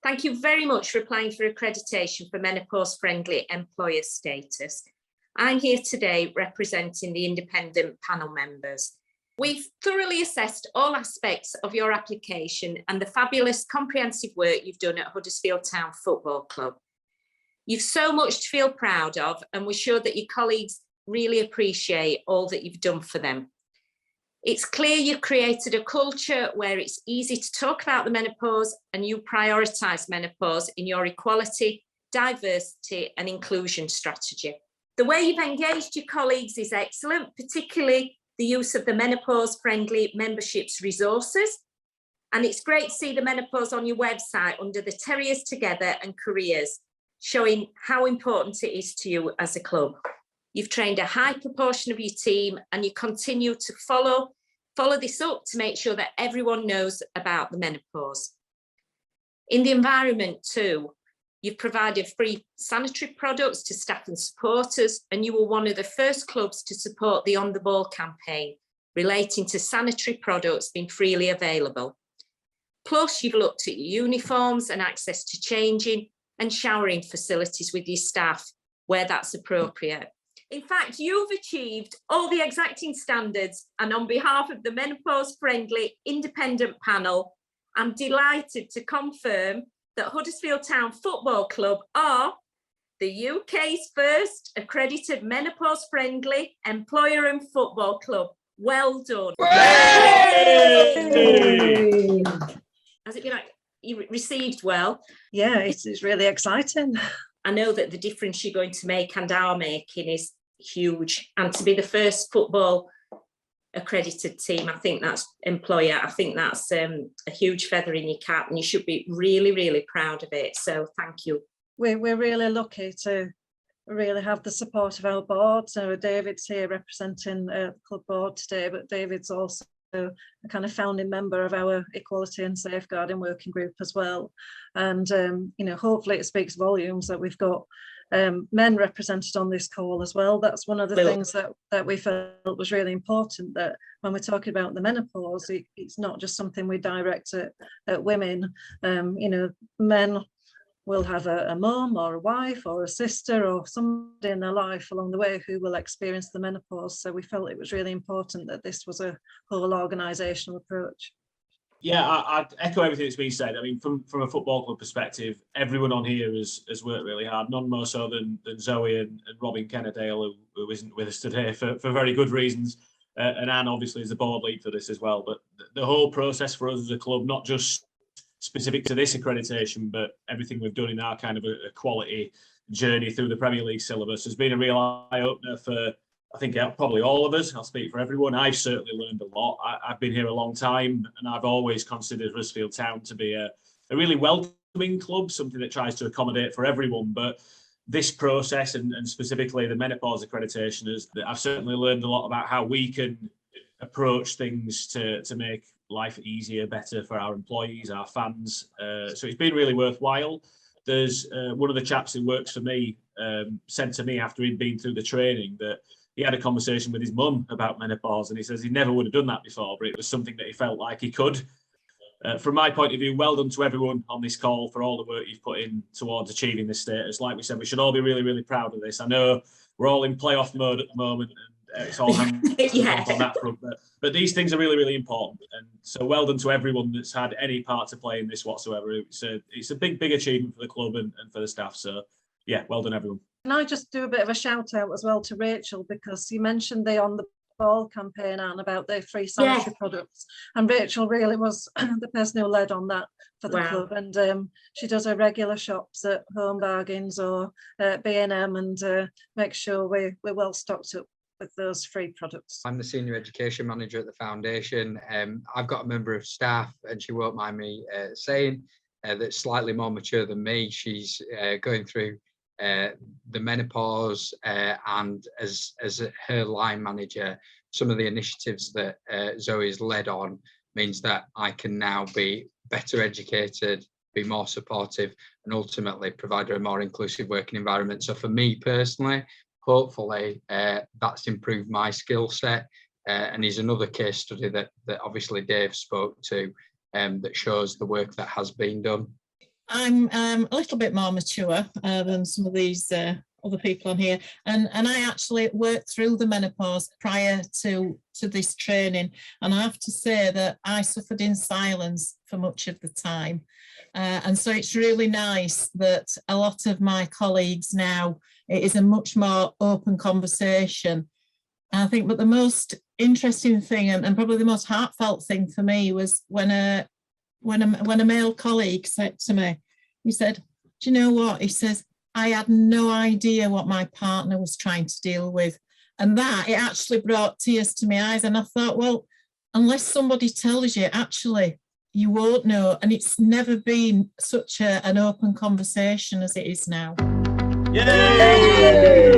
Thank you very much for applying for accreditation for menopause-friendly employer status. I'm here today representing the independent panel members. We've thoroughly assessed all aspects of your application and the fabulous comprehensive work you've done at Huddersfield Town Football Club. You've so much to feel proud of, and we're sure that your colleagues really appreciate all that you've done for them. It's clear you've created a culture where it's easy to talk about the menopause, and you prioritise menopause in your equality, diversity and inclusion strategy. The way you've engaged your colleagues is excellent, particularly the use of the menopause-friendly memberships resources. And it's great to see the menopause on your website under the Terriers Together and Careers, showing how important it is to you as a club. You've trained a high proportion of your team, and you continue to follow this up to make sure that everyone knows about the menopause. In the environment too, you've provided free sanitary products to staff and supporters, and you were one of the first clubs to support the On the Ball campaign relating to sanitary products being freely available. Plus, you've looked at your uniforms and access to changing and showering facilities with your staff where that's appropriate. In fact, you've achieved all the exacting standards, and on behalf of the menopause-friendly independent panel, I'm delighted to confirm that Huddersfield Town Football Club are the UK's first accredited menopause-friendly employer and football club. Well done. Yay! Has it been received well? Yeah, it's really exciting. I know that the difference you're going to make and are making is huge, and to be the first football accredited team, I think that's a huge feather in your cap, and you should be really, really proud of it. So thank you. We're really lucky to really have the support of our board. So David's here representing the club board today, but David's also a kind of founding member of our equality and safeguarding working group as well. And hopefully it speaks volumes that we've got men represented on this call as well. That's one of the things that we felt was really important, that when we're talking about the menopause, it's not just something we direct at women. Men will have a mum or a wife or a sister or somebody in their life along the way who will experience the menopause. So we felt it was really important that this was a whole organisational approach. Yeah, I'd echo everything that's been said. I mean, from a football club perspective, everyone on here has worked really hard, none more so than Zoe and Robin Kennedale, who isn't with us today for very good reasons. And Anne, obviously, is the board lead for this as well. But the whole process for us as a club, not just specific to this accreditation, but everything we've done in our kind of a quality journey through the Premier League syllabus, has been a real eye-opener for, I think, probably all of us. I'll speak for everyone. I've certainly learned a lot. I've been here a long time, and I've always considered Huddersfield Town to be a really welcoming club, something that tries to accommodate for everyone. But this process, and specifically the menopause accreditation, I've certainly learned a lot about how we can approach things to make life easier, better for our employees, our fans. So it's been really worthwhile. There's one of the chaps who works for me said to me after he'd been through the training that he had a conversation with his mum about menopause, and he says he never would have done that before, but it was something that he felt like he could. From my point of view, well done to everyone on this call for all the work you've put in towards achieving this status. Like we said, we should all be really, really proud of this. I know we're all in playoff mode at the moment, and it's all hands on that front, but these things are really, really important. And so well done to everyone that's had any part to play in this whatsoever. It's a big, big achievement for the club and for the staff. So yeah, well done, everyone. Can I just do a bit of a shout out as well to Rachel, because you mentioned the On the Ball campaign, Anne, about their free sanitary products, and Rachel really was the person who led on that for the club, and she does her regular shops at Home Bargains or B&M and makes sure we're well stocked up with those free products. I'm the senior education manager at the foundation. I've got a member of staff, and she won't mind me saying, that's slightly more mature than me. She's going through the menopause, and as her line manager, some of the initiatives that Zoe's led on means that I can now be better educated, be more supportive, and ultimately provide her a more inclusive working environment. So for me personally, hopefully that's improved my skill set, and is another case study that obviously Dave spoke to, that shows the work that has been done. I'm a little bit more mature than some of these other people on here, and I actually worked through the menopause prior to this training, and I have to say that I suffered in silence for much of the time, and so it's really nice that a lot of my colleagues now, it is a much more open conversation. I think, but the most interesting thing and probably the most heartfelt thing for me was when a male colleague said to me, he said, "Do you know what?" He says, "I had no idea what my partner was trying to deal with." And that, it actually brought tears to my eyes. And I thought, well, unless somebody tells you, actually, you won't know. And it's never been such an open conversation as it is now. Yay!